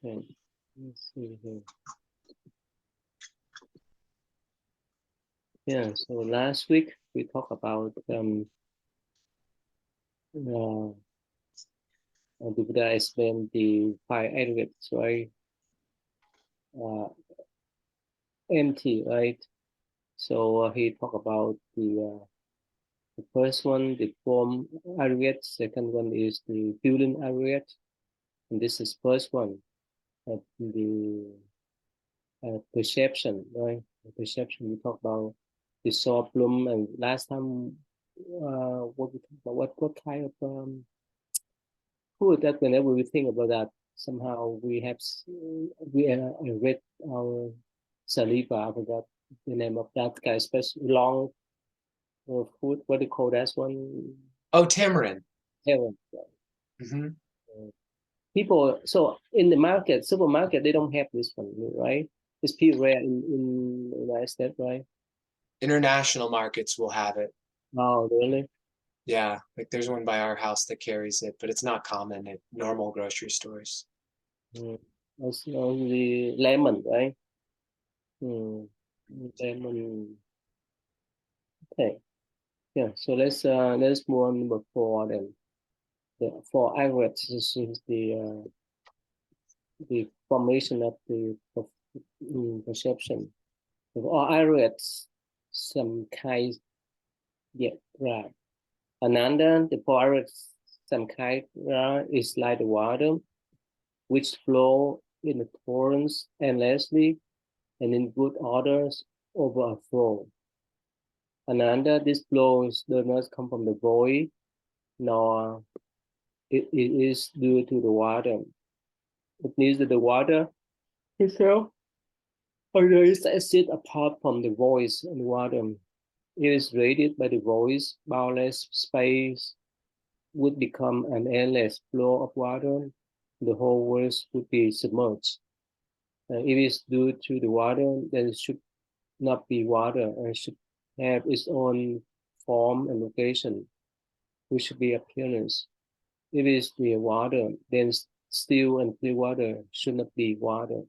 Okay. Let's see here. Yeah. So last week we talked about uh, the Buddha explained the five aggregates, right? Uh, empty, right? So he talked about the first one, the form aggregate. Second one is the feeling aggregate, and this is first one, the perception, right? The perception we talk about the soft bloom, and last time what we talk about, what kind of food that whenever we think about that, somehow we have we read our saliva. I forgot the name of that guy, especially long food. What do you call that one? Oh, tamarind. Heaven. Mm-hmm. People, so in the market, supermarket, they don't have this one, right? It's pretty rare in the United States, right? International markets will have it. Oh, really? Yeah, like there's one by our house that carries it, but it's not common at normal grocery stores. Mm. Also the lemon, right? Mm. Lemon. Okay. Yeah. So let's move on number four then. For aggregates, this is the formation of perception. Or aggregates, some kind, yeah, right. Another, the forest, some kind is like the water, which flow in the torrents endlessly and in good orders over a flow. Another, these flows do not come from the void, nor it is due to the water. It needs the water itself, or there is exist apart from the voice and water. It is radiated by the voice, boundless space would become an endless flow of water. The whole world would be submerged. If it is due to the water, then it should not be water and should have its own form and location, which should be appearance. If it is the water, then still and clear water should not be water.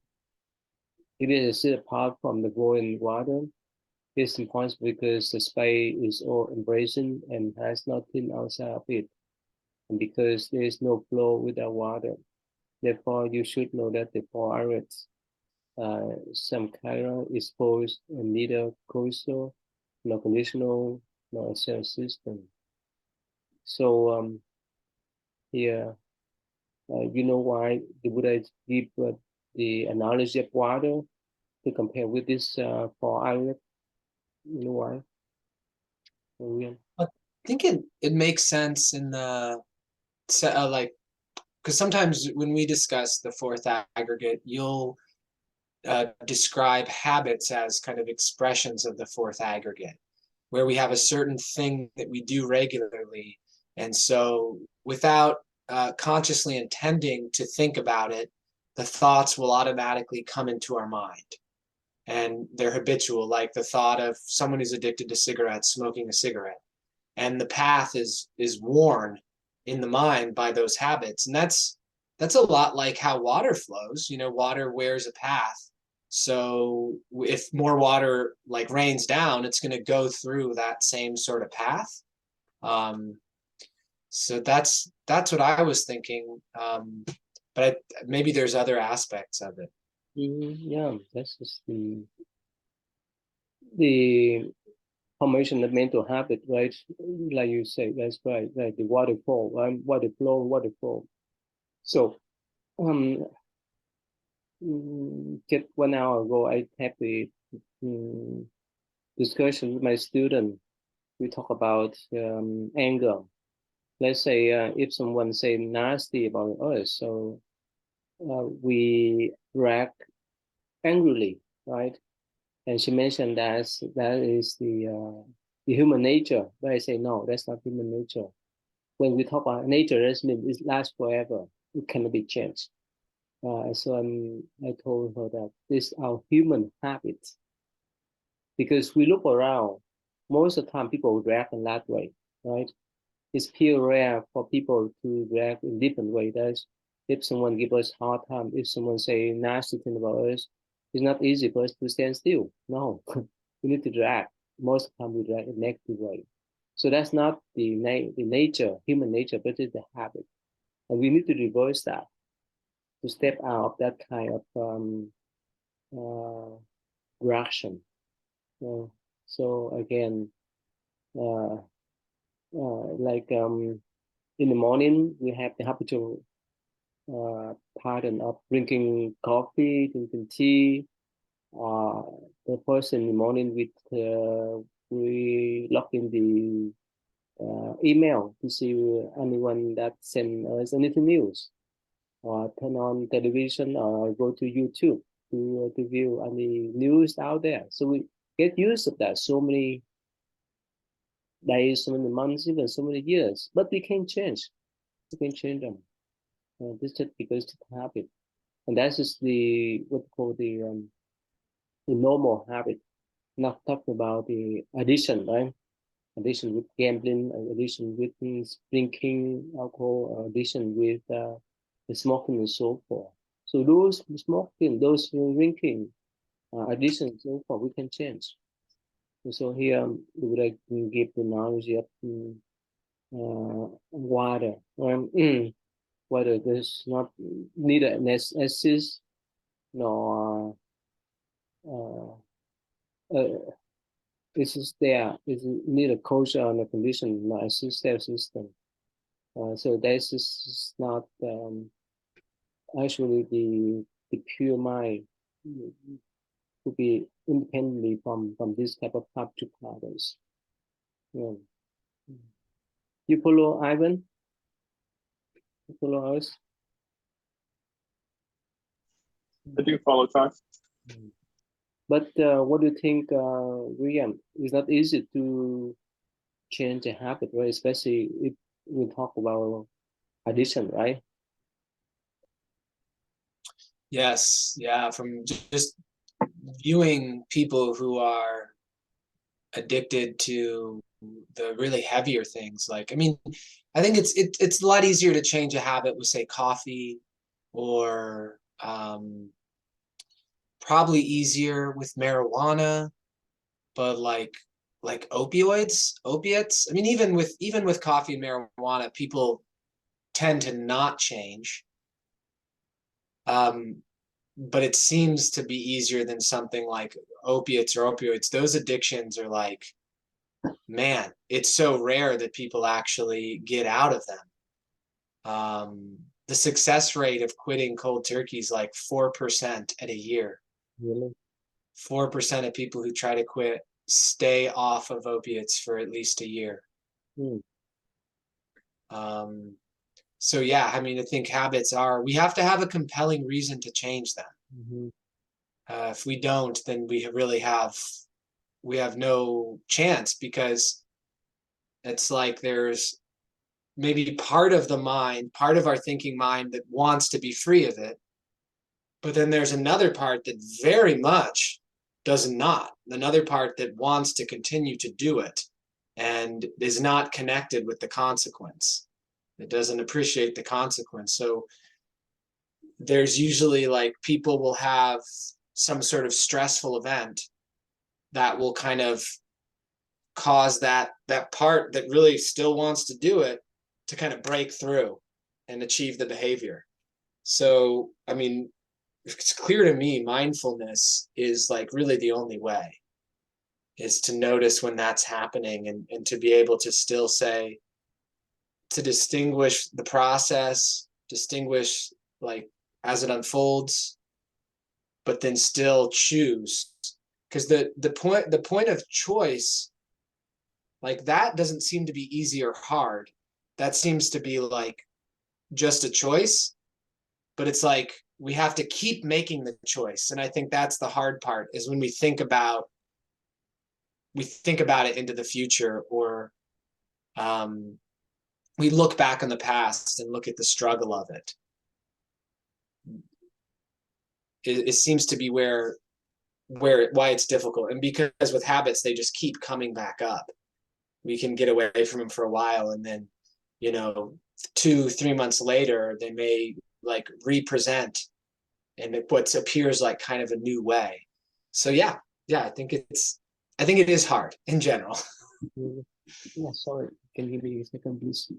If it is apart from the boiling water, it's impossible because the space is all embracing and has nothing outside of it, and because there is no flow without water. Therefore, you should know that the four areas, some chiral is posed and neither coastal, nor conditional, nor a cell system. So here, you know why the Buddha give the analogy of water to compare with this four areas. You know why? I think it makes sense in the like because sometimes when we discuss the fourth aggregate, you'll describe habits as kind of expressions of the fourth aggregate, where we have a certain thing that we do regularly. And so, without consciously intending to think about it, the thoughts will automatically come into our mind. And they're habitual, like the thought of someone who's addicted to cigarettes smoking a cigarette. And the path is worn in the mind by those habits. And that's a lot like how water flows. You know, water wears a path. So if more water like rains down, it's going to go through that same sort of path. Um, so that's what I was thinking. But maybe there's other aspects of it. Yeah, that's just the formation of mental habit, right? Like you say, that's right. Like the waterfall, right? Waterfall. So, um, just 1 hour ago, I had the um, discussion with my student. We talk about anger. Let's say if someone say nasty about us, so we react angrily, right? And she mentioned that is the human nature. But I say no, that's not human nature. When we talk about nature, that means it lasts forever. It cannot be changed. So I told her that this is our human habits because we look around. Most of the time, people react in that way, right? It's pure rare for people to react in different ways. If someone give us hard time, if someone say nasty thing about us, it's not easy for us to stand still. No, we need to react. Most of the time we react in a negative way. So that's not the nature, human nature, but it's the habit. And we need to reverse that, to step out of that kind of uh, reaction. So again, uh, like in the morning, we have the habitual pattern of drinking coffee, drinking tea. Uh, the first in the morning, we log in the email to see anyone that send us anything news, or turn on television, or go to YouTube to view any news out there. So we get used to that so many days, so many months, even so many years. But we can change. We can change them. This just because it's a habit, and that's just the what we call the normal habit. Not talking about the addiction, right? Addiction with gambling, addiction with drinking alcohol, addiction with the smoking and so forth. So those smoking, those drinking, addiction and so forth, we can change. And so here we would like to give the analogy of water. Water does not neither an acid nor uh, it's just there. It's neither culture or condition, nor a system. So this is not actually the pure mind to be independently from this type of object patterns. Yeah. You follow Ivan? You follow us? I do follow time. But what do you think, William? It's not easy to change a habit, right? Especially if we talk about addiction, right? Yes, yeah, from just viewing people who are addicted to the really heavier things. Like, I mean, I think it's a lot easier to change a habit with, say, coffee, or probably easier with marijuana, but like opiates. I mean, even with coffee and marijuana, people tend to not change. But it seems to be easier than something like opiates or opioids. Those addictions are like, man, it's so rare that people actually get out of them. The success rate of quitting cold turkey is like 4% at a year. Really? 4% of people who try to quit stay off of opiates for at least a year. Hmm. So yeah, I mean, I think we have to have a compelling reason to change them. Mm-hmm. If we don't, then we have no chance, because it's like there's maybe part of the mind, part of our thinking mind, that wants to be free of it. But then there's another part that very much does not, another part that wants to continue to do it and is not connected with the consequence. It doesn't appreciate the consequence. So there's usually, like, people will have some sort of stressful event that will kind of cause that part that really still wants to do it to kind of break through and achieve the behavior. So, I mean, it's clear to me mindfulness is like really the only way, is to notice when that's happening, and to be able to still say, to distinguish the process, distinguish like as it unfolds, but then still choose. Because the point of choice, like, that doesn't seem to be easy or hard. That seems to be like just a choice, but it's like we have to keep making the choice. And I think that's the hard part, is when we think about it into the future, or we look back on the past and look at the struggle of it. It seems to be why it's difficult. And because with habits, they just keep coming back up. We can get away from them for a while, and then, 2-3 months later, they may like represent in what appears like kind of a new way. So yeah, I think it is hard in general. Yeah, sorry. Can you give me a second, please?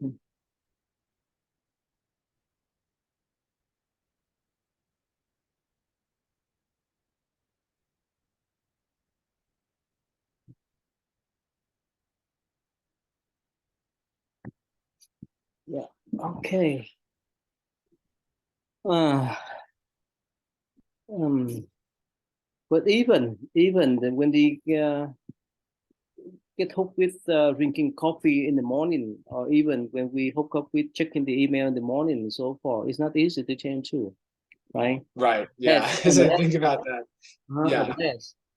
Yeah. Okay. Uh, um, but when they get hooked with drinking coffee in the morning, or even when we hook up with checking the email in the morning and so forth, it's not easy to change too, right? Right. Yeah. Yes, As I think about that. Yeah.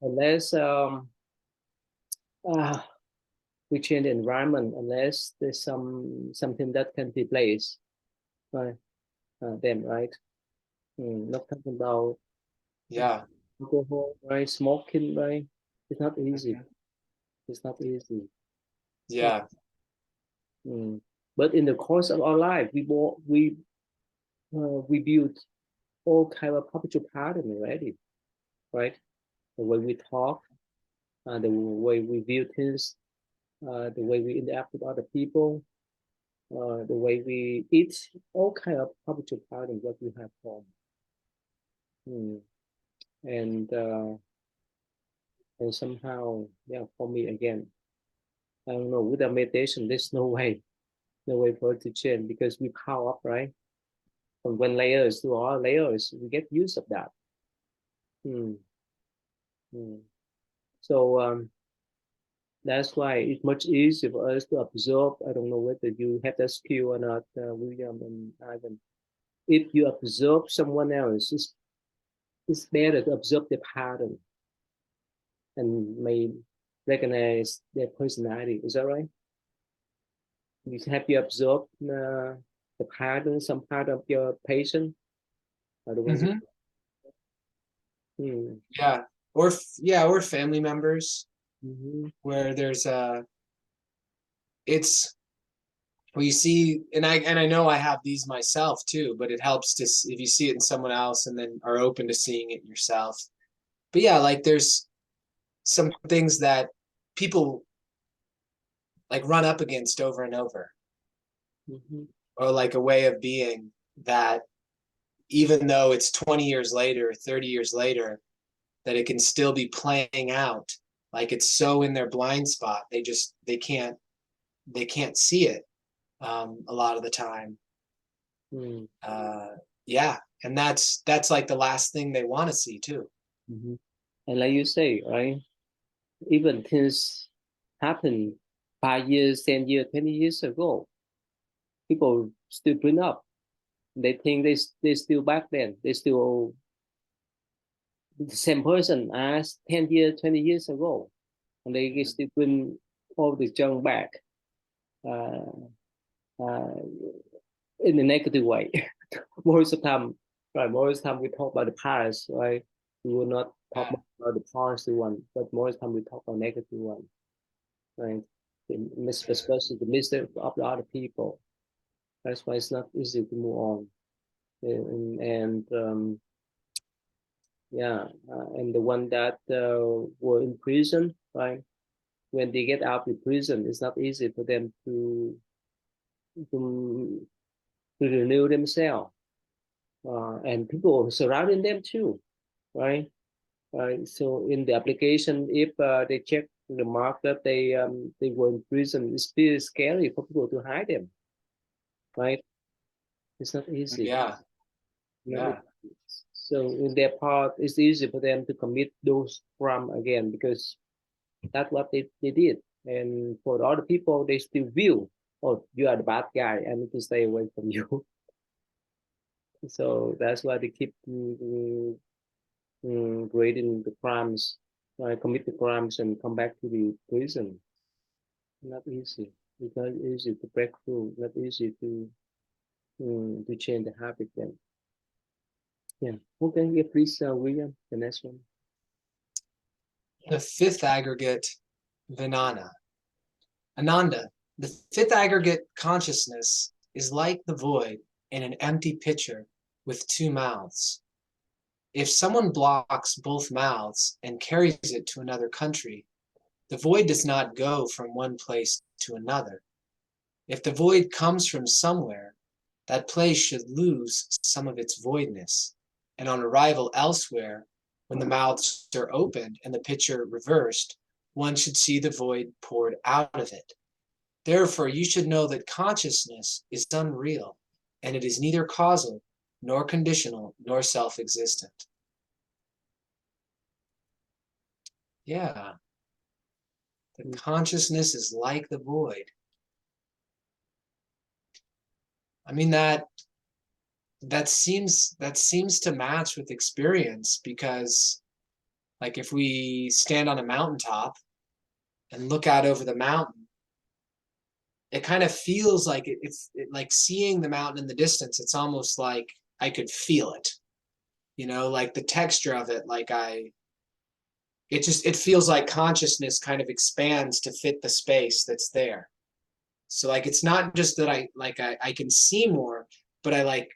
unless uh, we change the environment, unless there's something that can replace, right? Them, right? Not talking about Yeah. alcohol, right? Smoking, right? It's not easy. It's not easy. Yeah. But in the course of our life, we build all kind of habitual pattern already, right? The way we talk, the way we view things, the way we interact with other people, the way we eat, all kind of habitual patterns that we have formed. And and somehow, yeah, for me again, I don't know. Without meditation, there's no way for it to change because we power up, right? From one layers to all layers, we get used of that. Hmm. Hmm. So that's why it's much easier for us to observe. I don't know whether you have that skill or not, William and Ivan. If you observe someone else, it's better to observe the pattern and may recognize their personality. Is that right? Have you observed the pattern, some part of your patient, or the one? Yeah. Or family members Mm-hmm. where there's it's well, you see, and I know I have these myself too, but it helps to if you see it in someone else and then are open to seeing it yourself. But yeah, like there's some things that people like run up against over and over, Mm-hmm. or like a way of being that even though it's 20 years later, 30 years later, that it can still be playing out. Like it's so in their blind spot, they can't see it a lot of the time. Mm-hmm. Yeah, and that's like the last thing they want to see too. Mm-hmm. And like you say, right? Even things happen 5 years, 10 years, 20 years ago, people still bring up. They think they still back then. They still the same person as 10 years, 20 years ago, and they still bring all the junk back uh, uh, in a negative way. Most of the time, right? Most of the time we talk about the past, right? We will not talk about the positive one, but most of the time we talk about negative one, right? Especially the mistake of the other people. That's why it's not easy to move on. And yeah, and the one that were in prison, right? When they get out of prison, it's not easy for them to, to renew themselves. And people surrounding them too, right? So in the application, if they check the mark that they were in prison, it's pretty scary for people to hide them, right? It's not easy. Yeah. Not easy. So in their part, it's easy for them to commit those crime again because that's what they did. And for the other people, they still view, oh, you are the bad guy. I need to stay away from you. So that's why they keep grading the crimes, commit the crimes and come back to the prison. Not easy. It's not easy to break through. Not easy to change the habit. Then, yeah. Okay. Yeah, please, William, the next one. The fifth aggregate, Vinana. Ananda, the fifth aggregate consciousness is like the void in an empty pitcher with two mouths. If someone blocks both mouths and carries it to another country, the void does not go from one place to another. If the void comes from somewhere, that place should lose some of its voidness. And on arrival elsewhere, when the mouths are opened and the pitcher reversed, one should see the void poured out of it. Therefore, you should know that consciousness is unreal, and it is neither causal, nor conditional, nor self-existent. Yeah. The consciousness is like the void. I mean, that seems to match with experience, because like if we stand on a mountaintop and look out over the mountain, it kind of feels like it's like seeing the mountain in the distance. It's almost like I could feel it, you know, like the texture of it. Like it feels like consciousness kind of expands to fit the space that's there. So like, it's not just that I can see more, but I like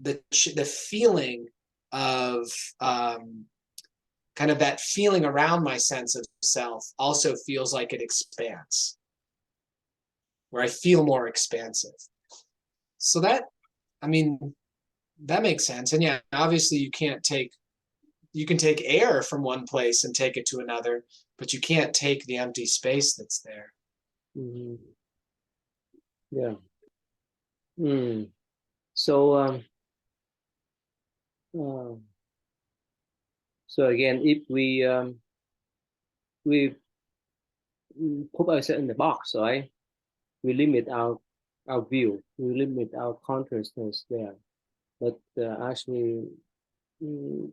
the feeling of kind of that feeling around my sense of self also feels like it expands, where I feel more expansive. So that, I mean, that makes sense. And yeah, obviously you can take air from one place and take it to another, but you can't take the empty space that's there. Mm-hmm. Yeah. So so again, if we put ourselves in the box, right? We limit our view, we limit our consciousness there. But actually, mm,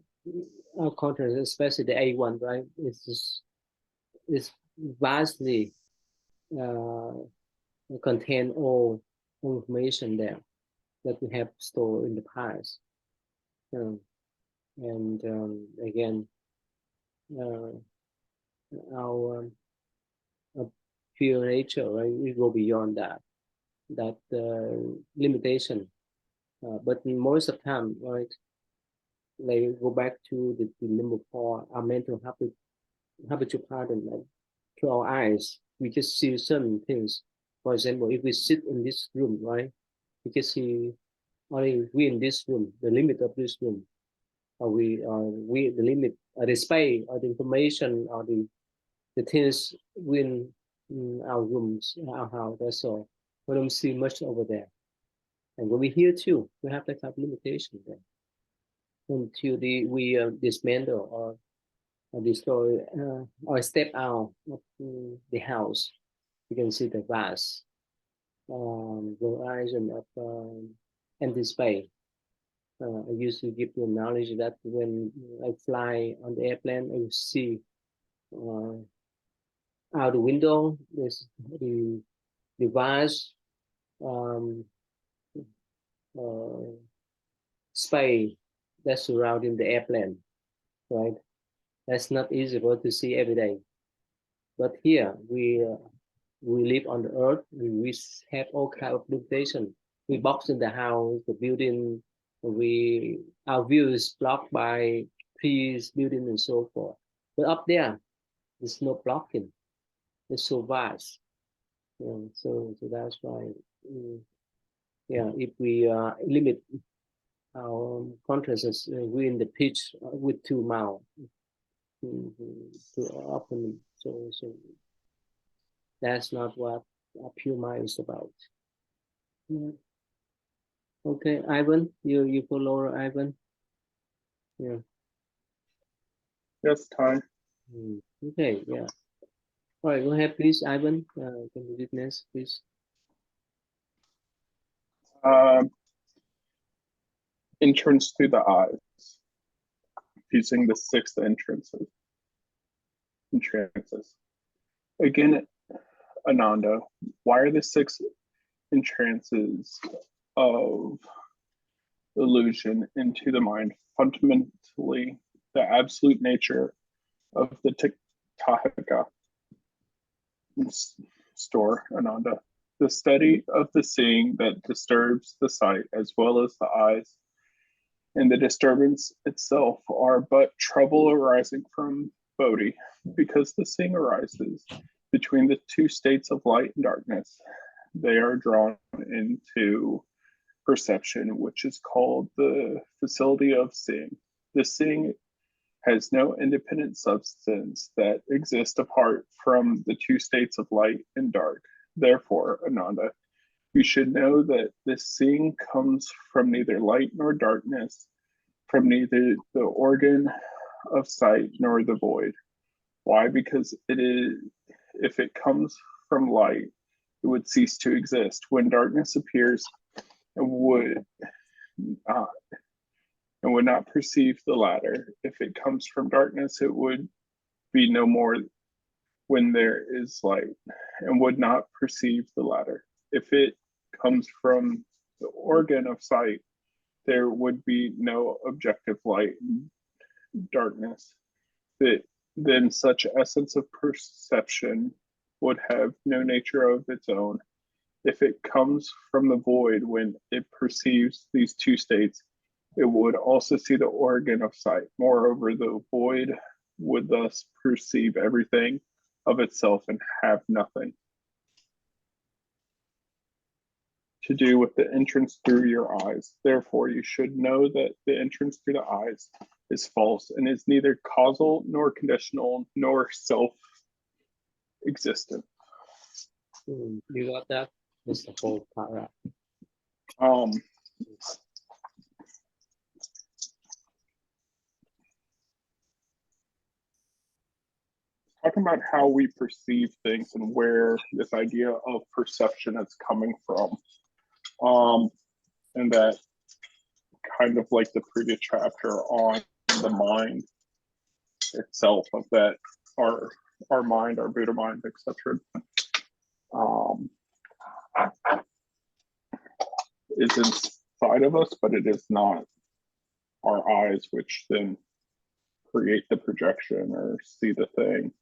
our consciousness, especially the A1, right, is vastly contain all information there that we have stored in the past. And again, our pure nature, right? We go beyond that limitation. But most of the time, right, like go back to the number 4, our mental habitual pattern, like through our eyes, we just see certain things. For example, if we sit in this room, right, we can see only we in this room, the limit of this room, or we the limit, the space, or the information, or the things within our rooms, our house. That's all. We don't see much over there. And when we hear too, we have that kind of limitation there until we dismantle or destroy or step out of the house. You can see the vast horizon of empty space. I used to give you knowledge that when I fly on the airplane, I see out the window there's the vast um, uh, space that's surrounding the airplane, right? That's not easy to see every day. But here we live on the earth. We have all kind of limitation. We box in the house, the building. Our view is blocked by trees, building, and so forth. But up there, there's no blocking. It's so vast. So that's why, yeah. If we limit our consciousness within the pitch with two mouths to open, so that's not what a pure mind is about. Yeah. Okay, Ivan, you follow Ivan? Yeah. Yes, Ty. Okay, yeah. All right, go ahead, please, Ivan. Can you witness, please? Entrance through the eyes, using the 6 entrances. Again, Ananda, why are the 6 entrances of illusion into the mind fundamentally the absolute nature of the Tahaka store, Ananda? The study of the seeing that disturbs the sight as well as the eyes and the disturbance itself are but trouble arising from Bodhi, because the seeing arises between the two states of light and darkness. They are drawn into perception, which is called the facility of seeing. The seeing has no independent substance that exists apart from the two states of light and dark. Therefore, Ananda, you should know that this seeing comes from neither light nor darkness, from neither the organ of sight nor the void. Why? Because it is, if it comes from light, it would cease to exist. When darkness appears, it would and would not perceive the latter. If it comes from darkness, it would be no more when there is light, and would not perceive the latter. If it comes from the organ of sight, there would be no objective light and darkness. Then such essence of perception would have no nature of its own. If it comes from the void, when it perceives these two states, it would also see the organ of sight. Moreover, the void would thus perceive everything of itself and have nothing to do with the entrance through your eyes. Therefore, you should know that the entrance through the eyes is false and is neither causal nor conditional nor self-existent. You got that? That's the whole paragraph. Talking about how we perceive things and where this idea of perception is coming from. And that kind of like the previous chapter on the mind itself, of that our mind, our Buddha mind, etc. Is inside of us, but it is not our eyes, which then create the projection or see the thing.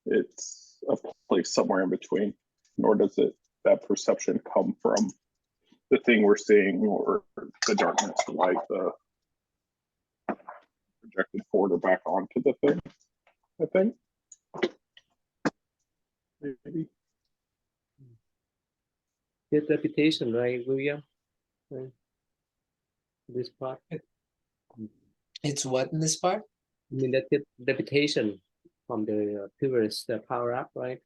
It's a place somewhere in between, nor does that perception come from the thing we're seeing or the darkness, the light, the projected forward or back onto the thing, I think. Maybe. Get reputation, right, William? Right. This part. It's what in this part? I mean, that reputation from the previous power up, right?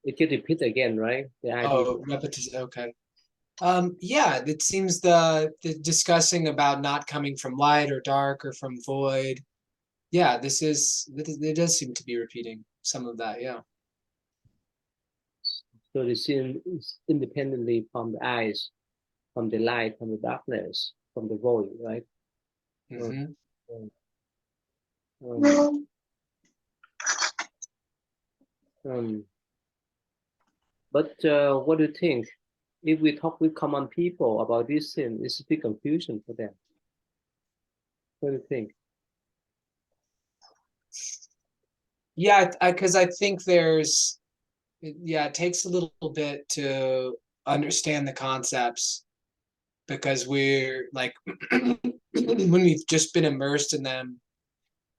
It can repeat again, right? The idea. Oh, repetition. Okay. Yeah, it seems the discussing about not coming from light or dark or from void. Yeah, it does seem to be repeating some of that. Yeah. So the sin is independently from the eyes, from the light, from the darkness, from the void, right? Mm-hmm. But what do you think? If we talk with common people about this sin, it's a big confusion for them. What do you think? Yeah, because I think it takes a little bit to understand the concepts, because we're like when we've just been immersed in them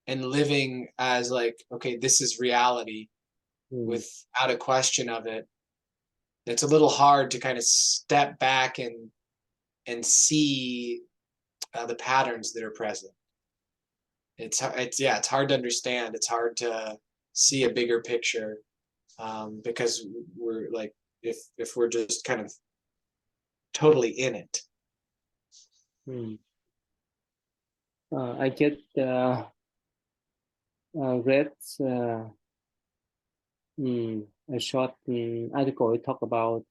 and living as like, okay, this is reality without a question of it. It's a little hard to kind of step back and see the patterns that are present. It's hard to understand. It's hard to see a bigger picture, because we're like, if we're just kind of totally in it. I get read a short article. It talk about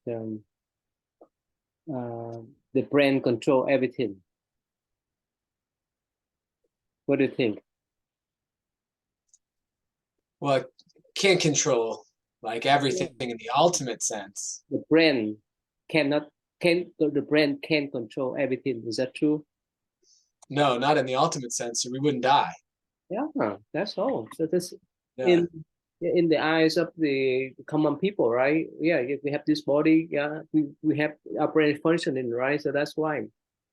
the brain control everything. What do you think? Well, it can't control like everything in the ultimate sense. The brain the brain can't control everything. Is that true? No, not in the ultimate sense, or we wouldn't die. Yeah, that's all. So this in the eyes of the common people, right? Yeah, we have this body. Yeah, we have our brain functioning, right? So that's why.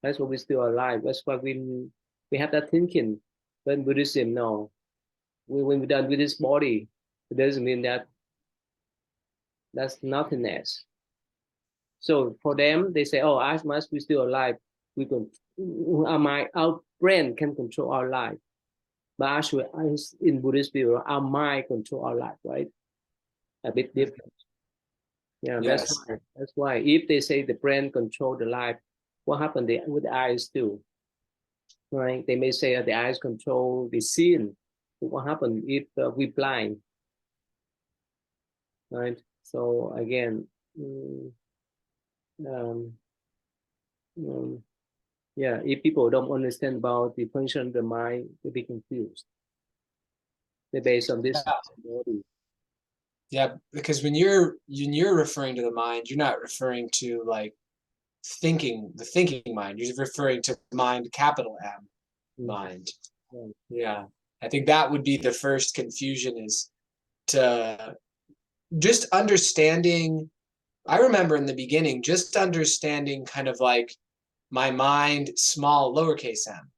That's why we're still alive. That's why we have that thinking. But in Buddhism, no. When we're done with this body, it doesn't mean that that's nothingness. So for them, they say, "Oh, as much as we're still alive, we can our brain can control our life." But actually, in Buddhist view, our mind control our life, right? A bit different. Yeah, Yes. that's why if they say the brain control the life, what happened with the eyes too? Right? They may say the eyes control the seeing. What happened if we blind? Right? So again, um, um, yeah, if people don't understand about the function of the mind, they be confused. They based on this body. Yeah, because when you're referring to the mind, you're not referring to like the thinking mind. You're referring to mind, capital M, mind. Right. Yeah. I think that would be the first confusion, is to just understanding. I remember in the beginning just understanding kind of like my mind, small lowercase m.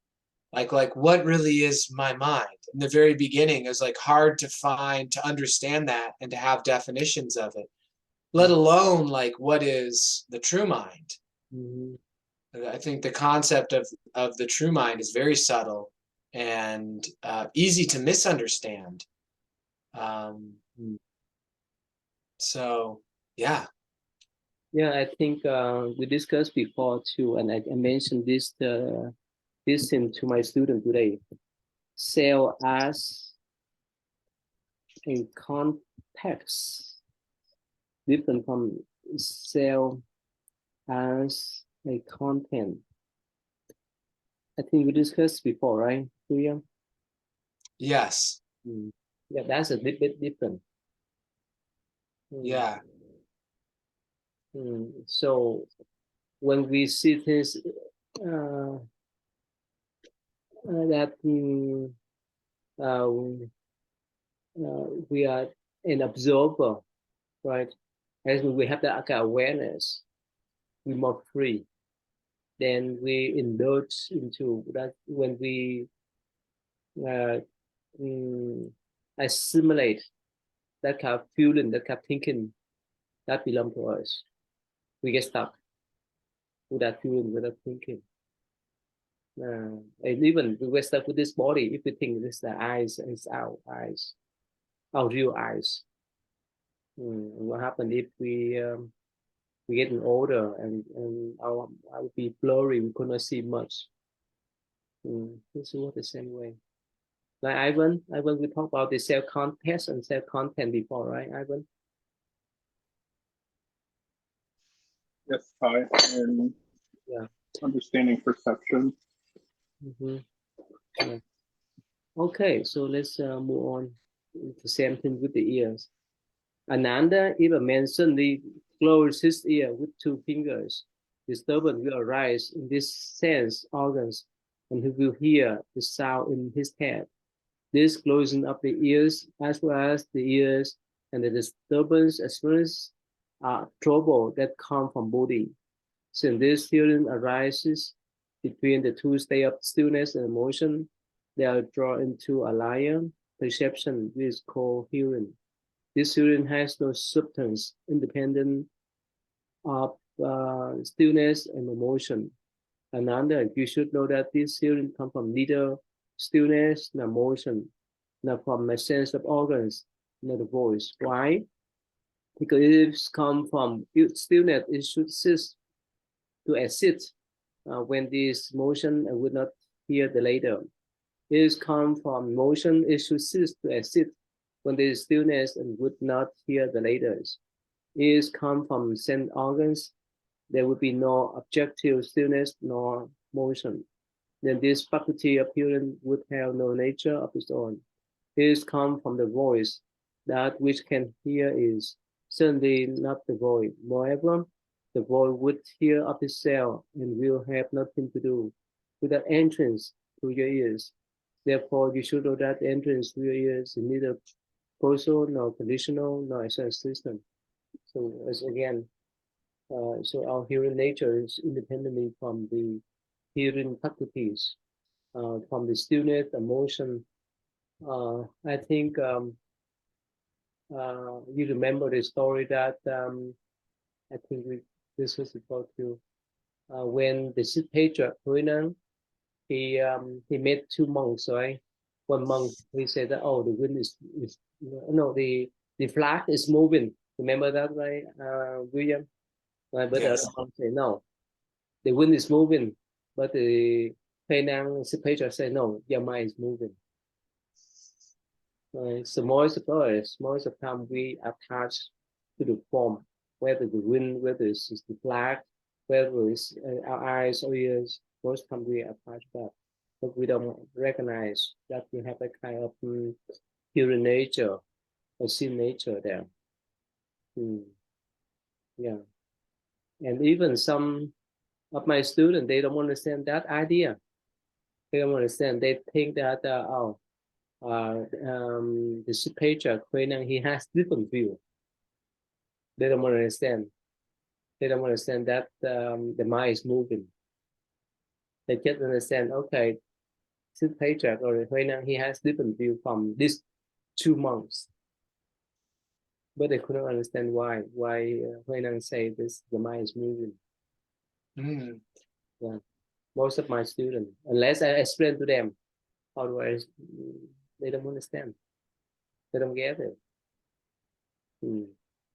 Like what really is my mind? In the very beginning, it was like hard to understand that and to have definitions of it, let alone like what is the true mind. Mm-hmm. I think the concept of the true mind is very subtle and easy to misunderstand. So yeah. Yeah, I think we discussed before too, and I mentioned this thing to my student today. Cell as a context, different from cell as a content. I think we discussed before, right, William? Yes. Yeah, that's a bit different. Yeah. So when we see things that we are an observer, right? As we have that awareness, we're more free. Then we indulge into that when we uh, assimilate that kind of feeling, that kind of thinking that belong to us. We get stuck with that feeling, with that thinking. And even we get stuck with this body if we think this is the eyes, it's our eyes, our real eyes. What happened if we getting older and our will be blurry, we could not see much. This is the same way. Like Ivan, we talked about the self context and self content before, right, Ivan? Yes, hi, and Yeah. understanding perception. Yeah. Okay, so let's move on. The same thing with the ears. Ananda even mentioned the close his ear with two fingers. Disturbance will arise in this sense organs, and he will hear the sound in his head. This closing of the ears, as well as the ears, and the disturbance as well as trouble that come from body. Since this feeling arises between the two states of stillness and emotion, they are drawn into alliance, perception, which is called hearing. This hearing has no substance independent of stillness and emotion. Another, you should know that this hearing comes from neither stillness nor motion, nor from my sense of organs, nor the voice. Why? Because it comes from stillness, it should cease to exist when this motion would not hear the later. It is come from motion, it should cease to exist when there is stillness and would not hear the later. It is come from sense organs, there would be no objective stillness nor motion. Then this faculty of hearing would have no nature of its own. It is come from the voice. That which can hear is certainly not the void. Moreover, the void would hear of itself and will have nothing to do with that entrance to your ears. Therefore, you should know that the entrance to your ears is neither causal nor conditional nor essential system. So as again, so our hearing nature is independently from the hearing faculties from the student emotion. I think you remember the story that I think this was about you when the patriarch Huinan he met two monks, right? One monk he said that the wind is no the flag is moving. Remember that, right, William? Right, but the other Yes. monk say no, the wind is moving, but the Huinan patriarch say no, your mind is moving. Right. So most of the time we attach to the form, whether the wind, whether it's the flag, whether it's our eyes or ears. Most of the time we attach that, but we don't recognize that we have a kind of human nature or sin nature there. Yeah, and even some of my students they don't understand that idea. They don't understand. They think that the patriarch he has different view. They don't understand. They don't understand that the mind is moving. They just understand, okay, this patriarch or Huinan, he has different view from these 2 months. But they couldn't understand why Huinan say this, the mind is moving. Mm. Yeah. Most of my students, unless I explain to them, otherwise they don't understand. They don't get it.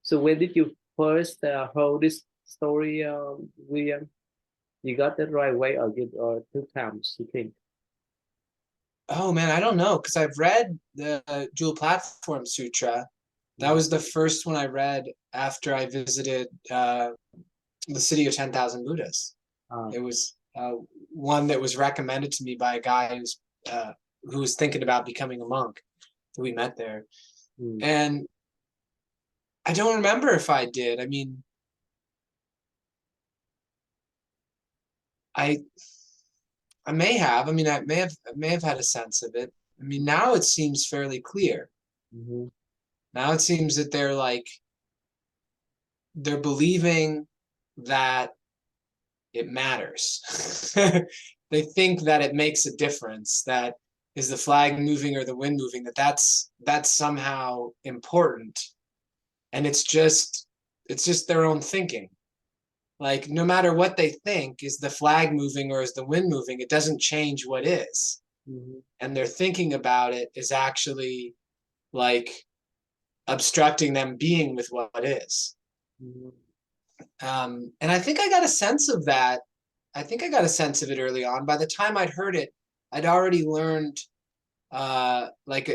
So when did you first hold this story, William? You got it right way or 2 times, you think? Oh man, I don't know, because I've read the Dual Platform Sutra. That was the first one I read after I visited the city of 10,000 Buddhas. It was one that was recommended to me by a guy who was thinking about becoming a monk that we met there. And I don't remember if I did. I mean, I may have. I mean, I may have had a sense of it. I mean, now it seems fairly clear. Now it seems that they're believing that it matters. They think that it makes a difference, that is the flag moving or the wind moving, that's somehow important. And it's just their own thinking. Like, no matter what they think, is the flag moving or is the wind moving, it doesn't change what is. And their thinking about it is actually like obstructing them being with what is. And I think I got a sense of that. I think I got a sense of it early on. By the time I'd heard it, I'd already learned like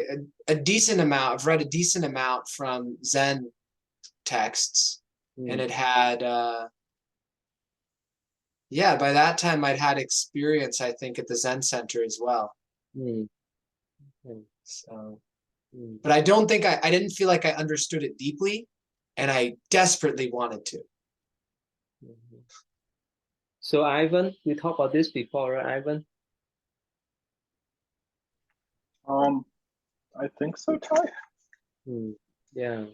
a decent amount. I've read a decent amount from Zen texts, and it had by that time I'd had experience, I think, at the Zen Center as well. So, but I don't think I didn't feel like I understood it deeply, and I desperately wanted to. So Ivan, we talked about this before, right, Ivan? I think so, Ty. Yeah.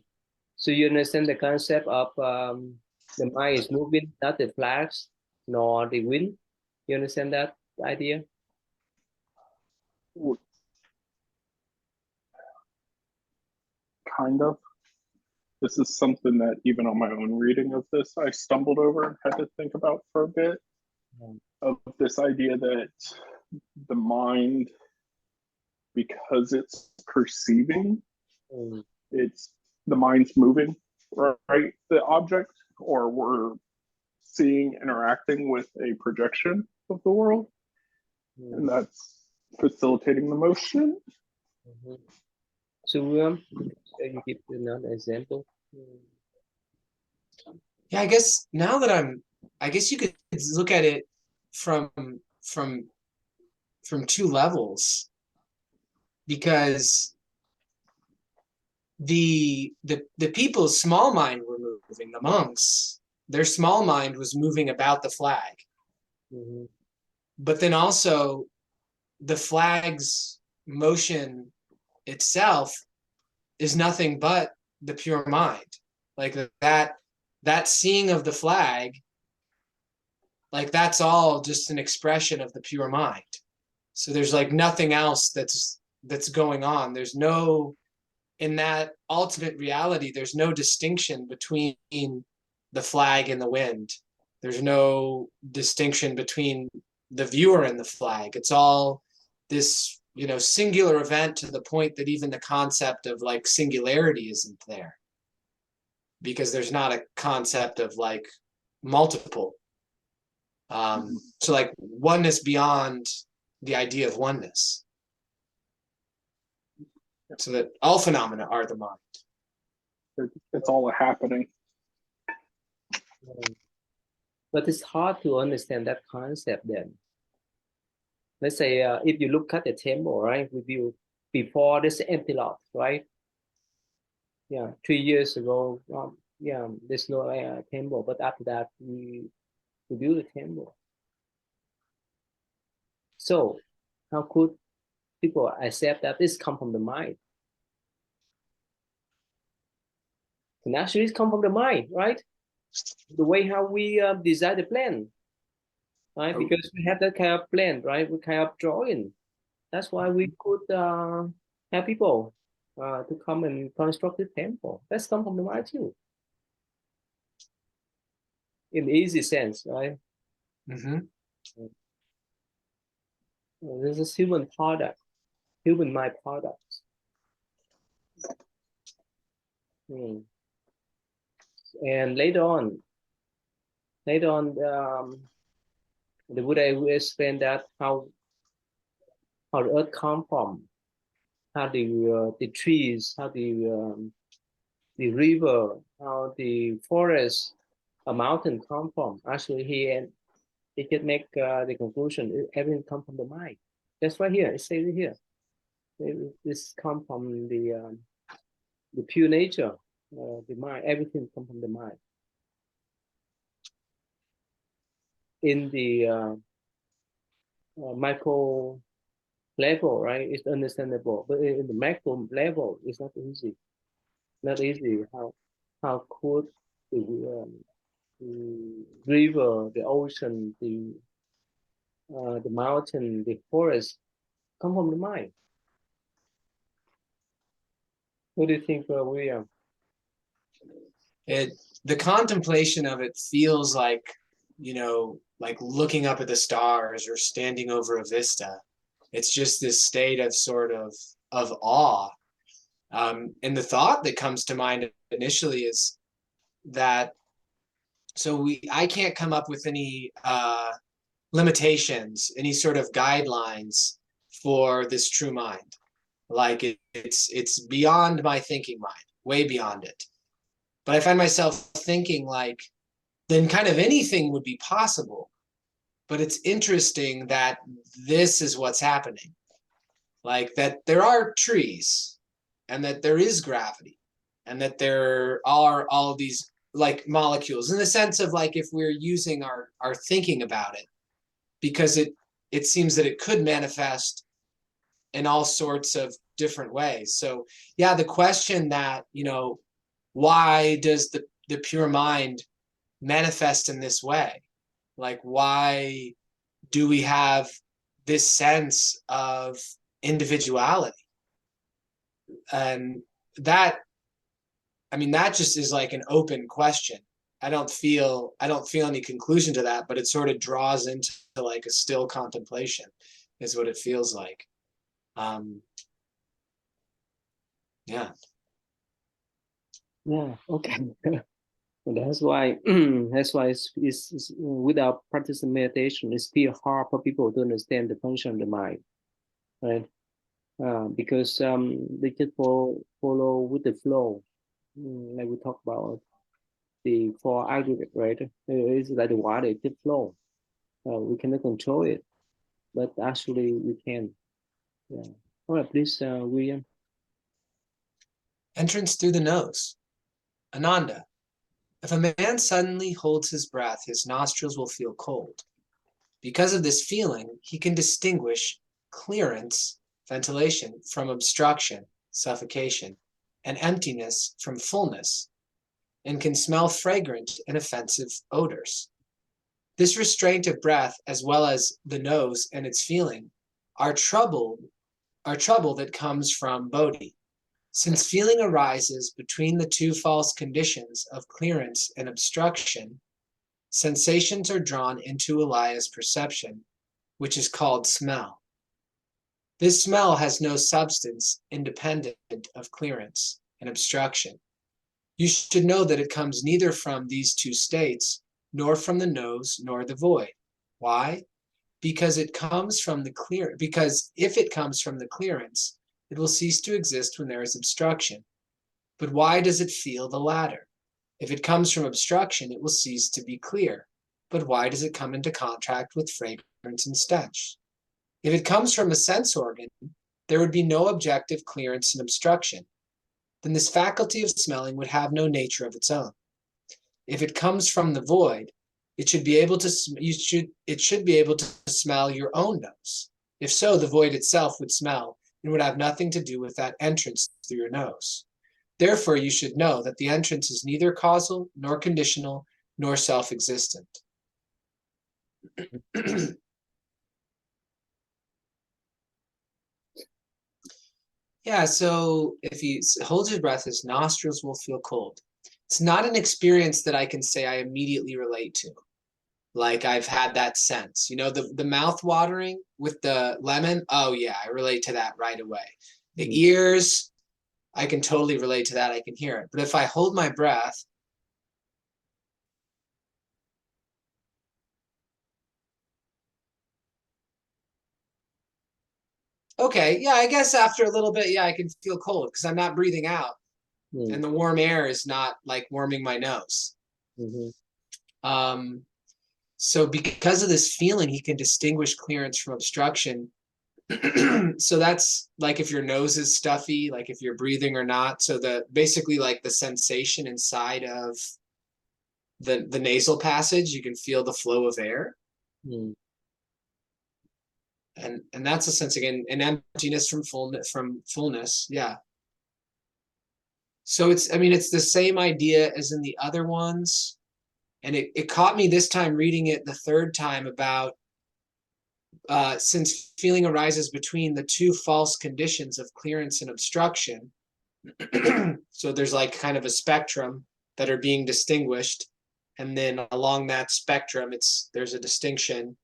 So you understand the concept of the mind is moving, not the flags nor the wind. You understand that idea? Kind of. This is something that even on my own reading of this, I stumbled over and had to think about for a bit. Of this idea that the mind, because it's perceiving, it's the mind's moving, right? The object, or we're seeing, interacting with a projection of the world, and that's facilitating the motion. So you give another example. Yeah, I guess now that I guess you could look at it from two levels, because the people's small mind were moving, the monks, their small mind was moving about the flag. But then also the flag's motion itself is nothing but the pure mind. Like that seeing of the flag, like that's all just an expression of the pure mind. So there's like nothing else that's going on. There's no, in that ultimate reality, there's no distinction between the flag and the wind. There's no distinction between the viewer and the flag. It's all this, you know, singular event, to the point that even the concept of like singularity isn't there, because there's not a concept of like multiple. So like oneness beyond the idea of oneness. So that all phenomena are the mind. It's all a happening. But it's hard to understand that concept then. Let's say if you look at the temple, right, with you before this empty lot, right? Yeah, 3 years ago, yeah, there's no temple, but after that we build a temple. So how could people accept that this come from the mind? And actually, it come from the mind, right? The way how we design the plan, right? Because we have that kind of plan, right? We kind of drawing. That's why we could have people to come and construct the temple. That's come from the mind too, in the easy sense, right? Mm-hmm. This is human product, human mind products. And later on, the Buddha will explain that how the earth come from, how the trees, how the river, how the forest, a mountain come from. Actually, he can make the conclusion everything come from the mind. That's right here. It says it here. This come from the pure nature, the mind. Everything come from the mind. In the micro level, right? It's understandable, but in the macro level, it's not easy. Not easy. How could the river, the ocean, the mountain, the forest come from the mind? What do you think, William? The contemplation of it feels like, you know, like looking up at the stars or standing over a vista. It's just this state of sort of awe. And the thought that comes to mind initially is that, so I can't come up with any limitations, any sort of guidelines for this true mind. Like it's beyond my thinking mind, way beyond it. But I find myself thinking like, then kind of anything would be possible. But it's interesting that this is what's happening. Like that there are trees, and that there is gravity, and that there are all of these like molecules, in the sense of like if we're using our thinking about it, because it seems that it could manifest in all sorts of different ways. So yeah, the question that, you know, why does the pure mind manifest in this way? Like, why do we have this sense of individuality? And that, I mean, that just is like an open question. I don't feel any conclusion to that, but it sort of draws into like a still contemplation, is what it feels like. Yeah. Yeah. Okay. That's why it's without practicing meditation, it's still hard for people to understand the function of the mind, right? Because they just follow with the flow, like we talk about the four aggregate, right? It's like the water, it just flow. We cannot control it, but actually we can. Yeah. All right, please, William. Entrance through the nose. Ananda, if a man suddenly holds his breath, his nostrils will feel cold. Because of this feeling, he can distinguish clearance, ventilation, from obstruction, suffocation, and emptiness from fullness, and can smell fragrant and offensive odors. This restraint of breath, as well as the nose and its feeling, are trouble that comes from bodhi. Since feeling arises between the two false conditions of clearance and obstruction, sensations are drawn into Alaya's perception, which is called smell. This smell has no substance independent of clearance and obstruction. You should know that it comes neither from these two states, nor from the nose, nor the void. Why? Because if it comes from the clearance, it will cease to exist when there is obstruction. But why does it feel the latter? If it comes from obstruction, it will cease to be clear. But why does it come into contact with fragrance and stench? If it comes from a sense organ, there would be no objective clearance and obstruction. Then this faculty of smelling would have no nature of its own. If it comes from the void, it should be able to smell your own nose. If so, the void itself would smell and would have nothing to do with that entrance through your nose. Therefore, you should know that the entrance is neither causal, nor conditional, nor self-existent. Yeah, so if he holds his breath, his nostrils will feel cold. It's not an experience that I can say I immediately relate to. Like I've had that sense, you know, the mouth watering with the lemon. Oh yeah, I relate to that right away. The ears, I can totally relate to that. I can hear it. But if I hold my breath, okay, yeah, I guess after a little bit, yeah, I can feel cold because I'm not breathing out. And the warm air is not like warming my nose. So because of this feeling, he can distinguish clearance from obstruction. So that's like if your nose is stuffy, like if you're breathing or not. So basically like the sensation inside of the nasal passage, you can feel the flow of air. And that's a sense, again, an emptiness from fullness. Yeah. So it's the same idea as in the other ones. And it caught me this time reading it the third time about since feeling arises between the two false conditions of clearance and obstruction. So there's like kind of a spectrum that are being distinguished. And then along that spectrum, there's a distinction.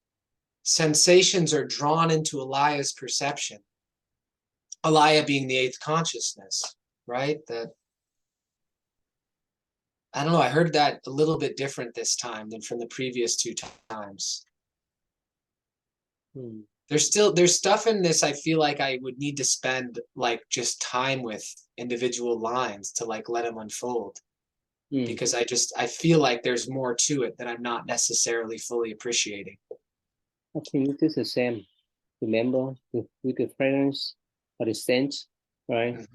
Sensations are drawn into Alaya's perception. Alaya being the eighth consciousness, right? That I don't know, I heard that a little bit different this time than from the previous two times. There's stuff in this I feel like I would need to spend like just time with individual lines to like let them unfold. Because I feel like there's more to it that I'm not necessarily fully appreciating. I think it is the same. Remember, with the fragrance or the scent, right? If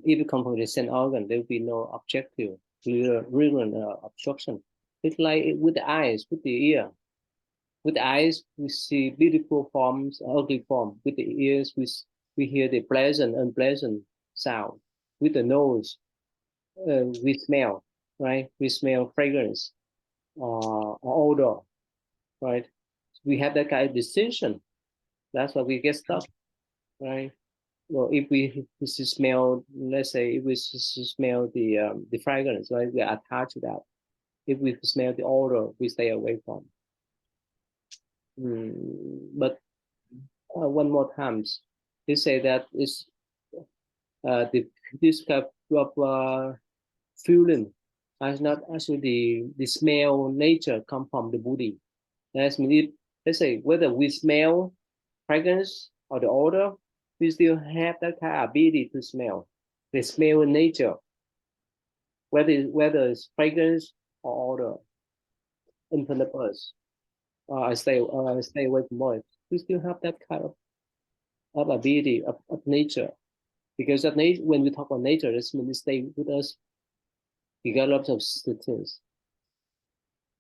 it come from the scent organ, there will be no objective, clear, obstruction. It's like with the eyes, with the ear. With the eyes, we see beautiful forms, ugly form. With the ears, we hear the pleasant, unpleasant sound. With the nose, we smell, right? We smell fragrance or odor, right? We have that kind of distinction. That's why we get stuck, right? Well, if we smell, let's say, if we smell the fragrance, right? We are attached to that. If we smell the odor, we stay away from. But one more times, they say that it's this kind of feeling is not actually the smell nature come from the body. That means, let's say, whether we smell fragrance or the odor, we still have that kind of ability to smell. The smell in nature, whether it's fragrance or odor, infinite us. I stay away from noise. We still have that kind of ability of nature, because that nature, when we talk about nature, it means it stay with us regardless of the things,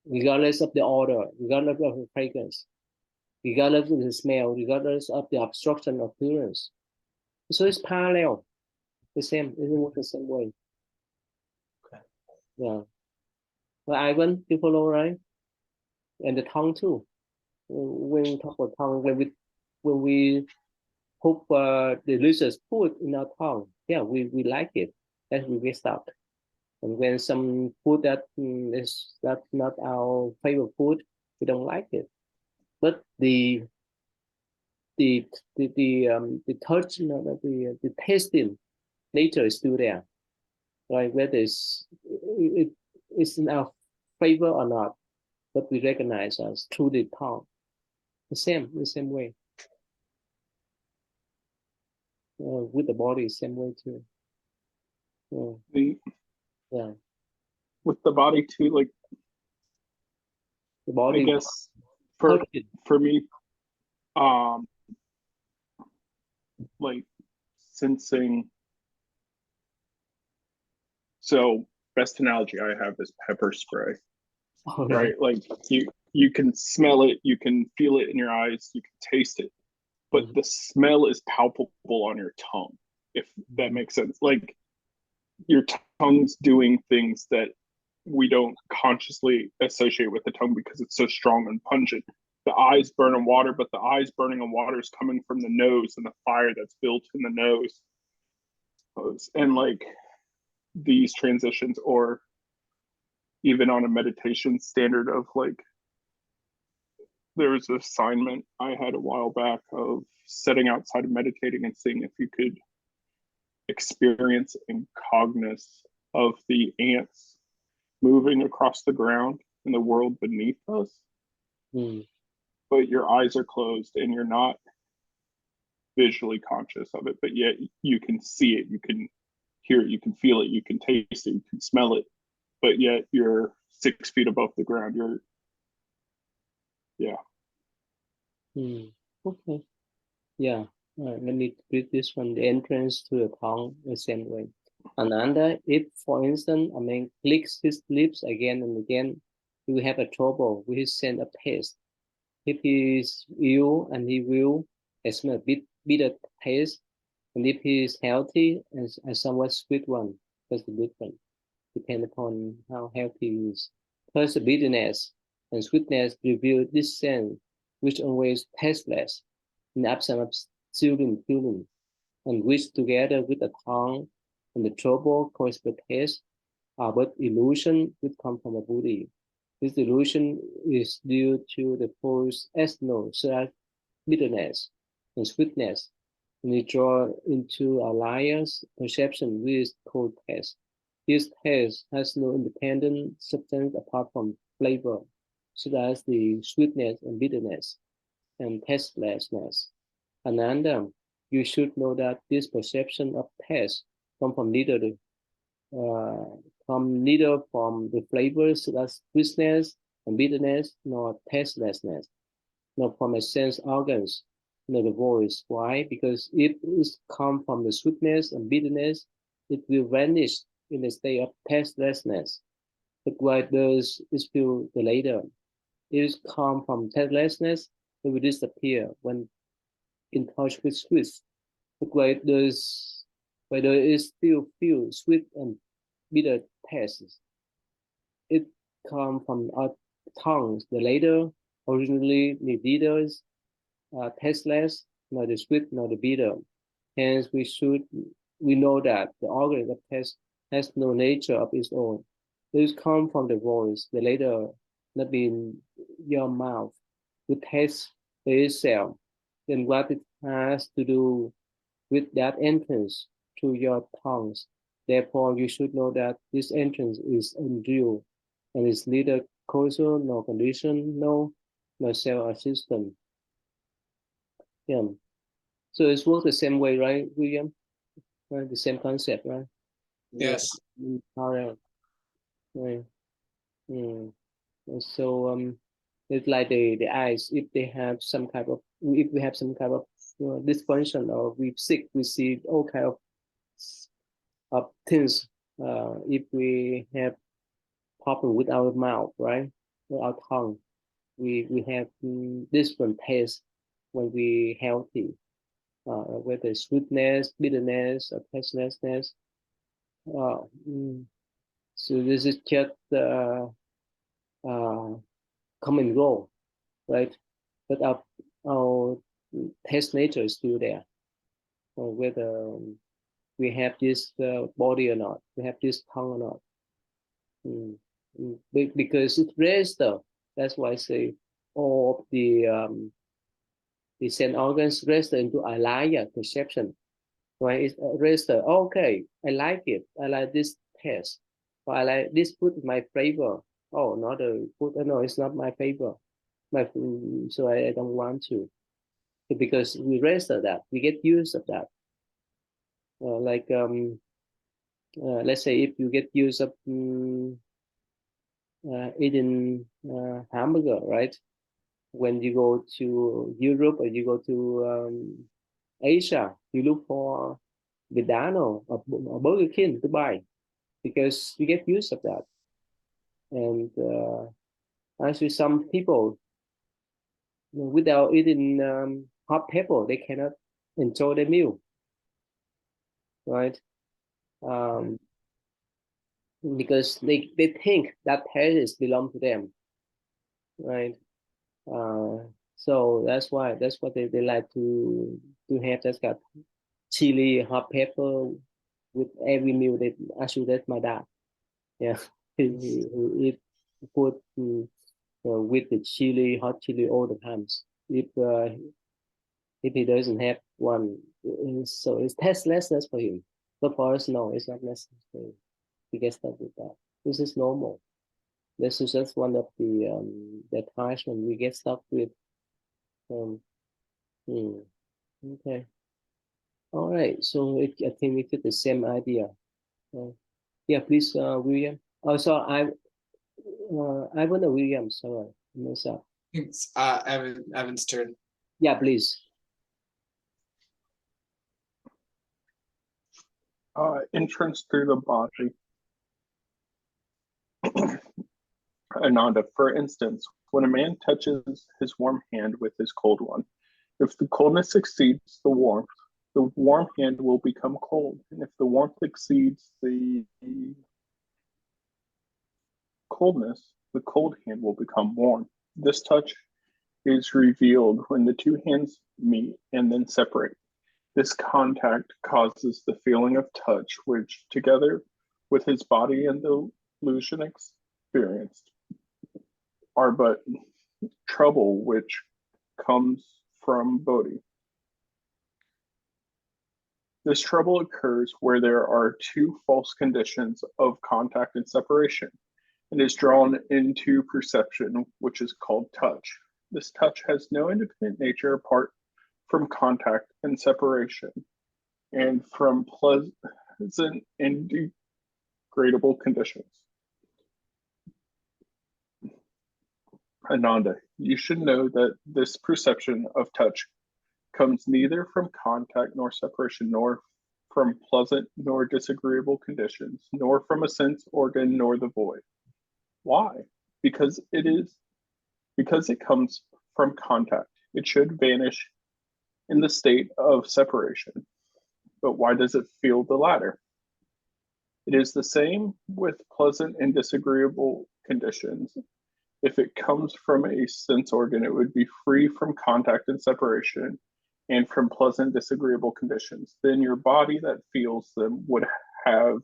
regardless of the odor, regardless of the fragrance, regardless of the smell, regardless of the obstruction of appearance. So it's parallel, the same, it works the same way. Okay. Yeah. Well, Ivan, you follow, right? and the tongue too. When we talk about tongue, when we put delicious food in our tongue, yeah, we like it. That we stop. And when some food that is not our favorite food, we don't like it. But the touch, the tasting nature is still there, right? Whether it's in our favor or not, but we recognize us through the tongue. The same way. With the body, same way too. The, Yeah, with the body too, like the I body guess for touch it. for me, um, like sensing. So best analogy I have is pepper spray, Oh, yeah. right? Like you can smell it, you can feel it in your eyes, you can taste it, but the smell is palpable on your tongue, if that makes sense. Like your tongue's doing things that we don't consciously associate with the tongue because it's so strong and pungent. The eyes burn on water, but the eyes burning on water is coming from the nose and the fire that's built in the nose. And like these transitions, or even on a meditation standard of like, there was an assignment I had a while back of setting outside of meditating and seeing if you could experience and cognizance of the ants moving across the ground in the world beneath us. But your eyes are closed and you're not visually conscious of it, but yet you can see it, you can hear it, you can feel it, you can taste it, you can smell it, but yet you're 6 feet above the ground. Yeah. Okay. Yeah. Let me read this one. The entrance to the tongue the same way. Ananda, if for instance a man clicks his lips again and again, he will have a trouble with his sense of taste. If he is ill and he will smell a bitter taste, and if he is healthy and a somewhat sweet one, that's the difference. Depend upon how healthy he is. First, bitterness and sweetness reveal this sense, which always tasteless, in the absence of soothing feeling, and which together with the tongue and the trouble caused by taste are but illusion which come from a body. This illusion is due to the false external, such as bitterness and sweetness, and we draw into a liar's perception which is called taste. This taste has no independent substance apart from flavor, such as the sweetness and bitterness and tastelessness. Ananda, you should know that this perception of taste come from neither from the flavors such as sweetness and bitterness, nor tastelessness, nor from the sense organs, nor the voice. Why? Because if it come from the sweetness and bitterness, it will vanish in the state of tastelessness. But why does it feel the later? It come from tastelessness, it will disappear when in touch with sweet. But why does it still feel sweet and bitter tastes? It come from our tongues. The later, originally the bitters, tasteless, nor the sweet, nor the bitter. Hence, we know that the organ of taste has no nature of its own. This comes from the voice, the later not in your mouth, to taste itself. Then what it has to do with that entrance through your tongues. Therefore, you should know that this entrance is unreal and is neither causal nor conditional nor self-assistant. Yeah. So it's worked the same way, right, William? Right? The same concept, right? Yes. Parallel. Right. Mm. So it's like the eyes. If they have some kind of, if we have some kind of dysfunction, or we sick, we see all kind of things. If we have problem with our mouth, right, with our tongue, we have different taste when we healthy. Whether sweetness, bitterness, or tastelessness. So this is just uh, come and go, right? But our test nature is still there. Whether we have this body or not, we have this tongue or not. Because it register. That's why I say all of the sense organs register into alaya perception. Right? It's register. Okay, I like it. I like this taste. Or I like this food, my flavor. Oh, not a food. No, it's not my favor. So I don't want to. Because we register that, we get used of that. Let's say if you get used of eating hamburger, right? When you go to Europe or you go to Asia, you look for McDonald's or Burger King to buy because you get used of that. And actually, some people, without eating hot pepper, they cannot enjoy the meal, right? Because they think that taste belong to them, right? So that's what they like to have that kind of chili, hot pepper with every meal. That actually that's my dad. Yeah, he eat food with the chili, hot chili all the times. If he doesn't have one, so it's tasteless for him. But for us, no, it's not necessary to get stuck with that. This is normal. This is just one of the times when we get stuck with okay. All right. So I think we get the same idea. Yeah, please, William. Oh, so I want a William. Sorry, mess up. It's Evan's turn. Yeah, please. Entrance through the body. Ananda, for instance, when a man touches his warm hand with his cold one, if the coldness exceeds the warm hand will become cold. And if the warmth exceeds the coldness, the cold hand will become warm. This touch is revealed when the two hands meet and then separate. This contact causes the feeling of touch, which, together with his body and the illusion experienced, are but trouble which comes from bodhi. This trouble occurs where there are two false conditions of contact and separation, and is drawn into perception, which is called touch. This touch has no independent nature apart from contact and separation, and from pleasant and degradable conditions. Ananda, you should know that this perception of touch comes neither from contact nor separation, nor from pleasant nor disagreeable conditions, nor from a sense organ nor the void. Why? Because it comes from contact. It should vanish in the state of separation. But why does it feel the latter? It is the same with pleasant and disagreeable conditions. If it comes from a sense organ, it would be free from contact and separation and from pleasant, disagreeable conditions. Then your body that feels them would have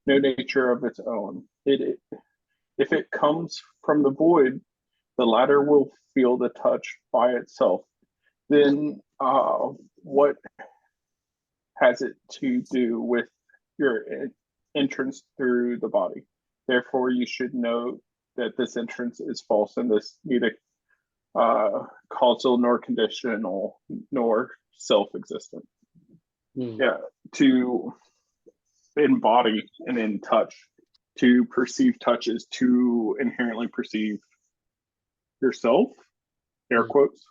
no nature of its own. If it comes from the void, the latter will feel the touch by itself. Then what has it to do with your entrance through the body? Therefore, you should know that this entrance is false and this neither causal nor conditional nor self-existent. Yeah, to embody and in touch, to perceive touch is to inherently perceive yourself, air quotes,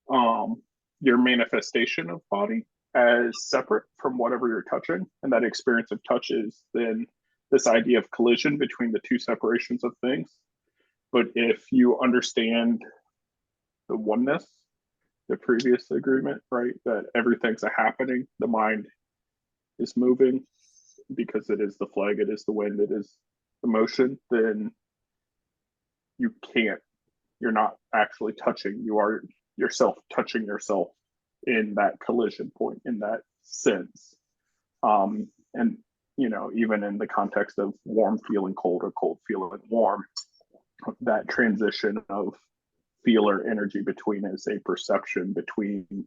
your manifestation of body as separate from whatever you're touching. And that experience of touch is then this idea of collision between the two separations of things. But if you understand the oneness, the previous agreement, right, that everything's a happening, the mind is moving because it is the flag, it is the wind, it is the motion, then you can't you're not actually touching, you are yourself touching yourself in that collision point, in that sense. And you know, even in the context of warm feeling cold or cold feeling warm, that transition of feeler energy between is a perception between,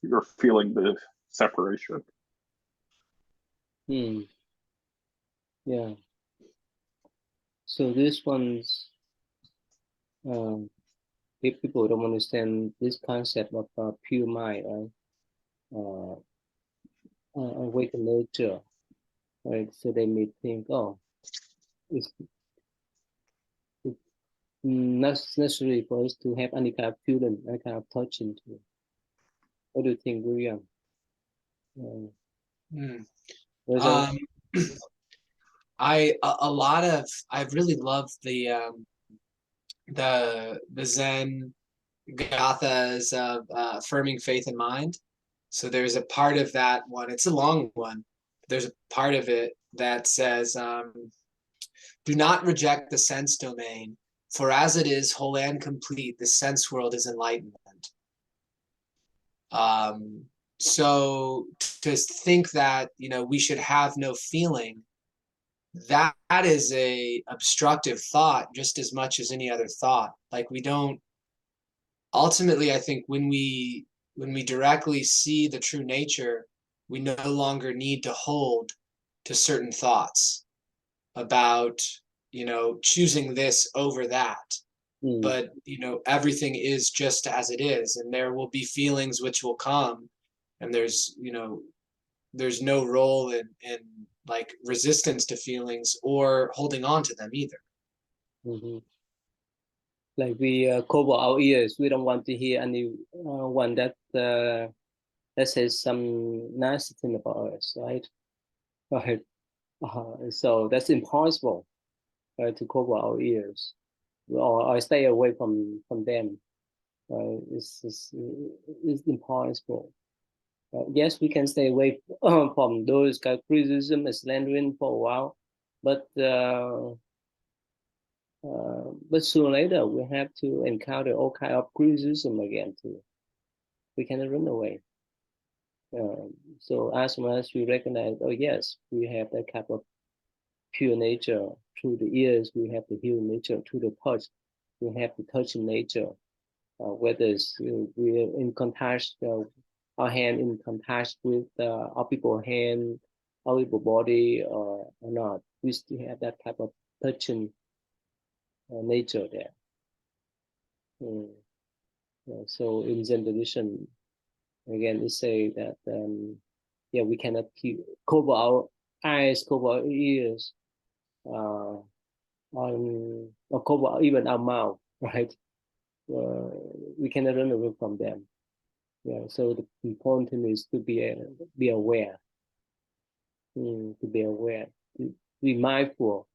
you're feeling the separation. Yeah. So this one's if people don't understand this concept of pure mind, right? Awakened nature, right? So they may think, oh, it's not necessary for us to have any kind of feeling, any kind of touch into it. What do you think, William? I've really loved the Zen gathas of affirming faith and mind. So there's a part of that one, it's a long one. There's a part of it that says, do not reject the sense domain, for as it is whole and complete, the sense world is enlightenment. So to think that, you know, we should have no feeling, that is a obstructive thought just as much as any other thought. Like, we don't, ultimately, I think when we directly see the true nature, we no longer need to hold to certain thoughts about, you know, choosing this over that. But, you know, everything is just as it is, and there will be feelings which will come, and there's, you know, there's no role in like resistance to feelings or holding on to them either. Like we cover our ears, we don't want to hear anyone that says some nasty thing about us, right? Right. So that's impossible, right, to cover our ears, or stay away from them. It's impossible. Yes, we can stay away from those kind of criticism and slandering for a while, but sooner or later we have to encounter all kind of criticism again too. We cannot run away. So as soon as we recognize, oh yes, we have that kind of pure nature through the ears, we have the healing nature through the touch, we have the touching nature. Whether it's, we're in contact, our hand in contact with our people's hand, our people body, or not, we still have that type of touching nature there. So in Zen tradition, again, they say that yeah, we cannot cover our eyes, cover our ears, or cover even our mouth, right? We cannot run away from them. Yeah. So the important thing is to be aware, to be aware, to be mindful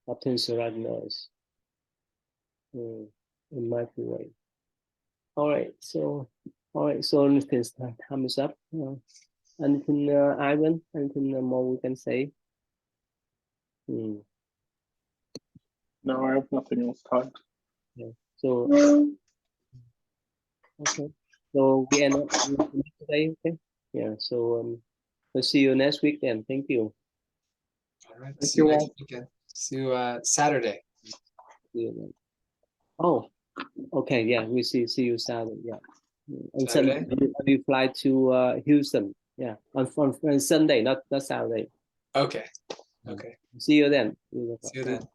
of things surrounding us, in mindful way. All right. So since time is up, anything, Ivan? Anything more we can say? No, I have nothing else, Todd. Yeah. So okay. So we end up today. Okay. Yeah. So we'll see you next week then. Thank you. All right. Thank See you you next all. weekend. See you Saturday. See you then. Oh, okay. Yeah. We see you Saturday. Yeah. And Saturday? Sunday we fly to Houston. Yeah. On Sunday, not Saturday. Okay. Okay. See you then. See you then.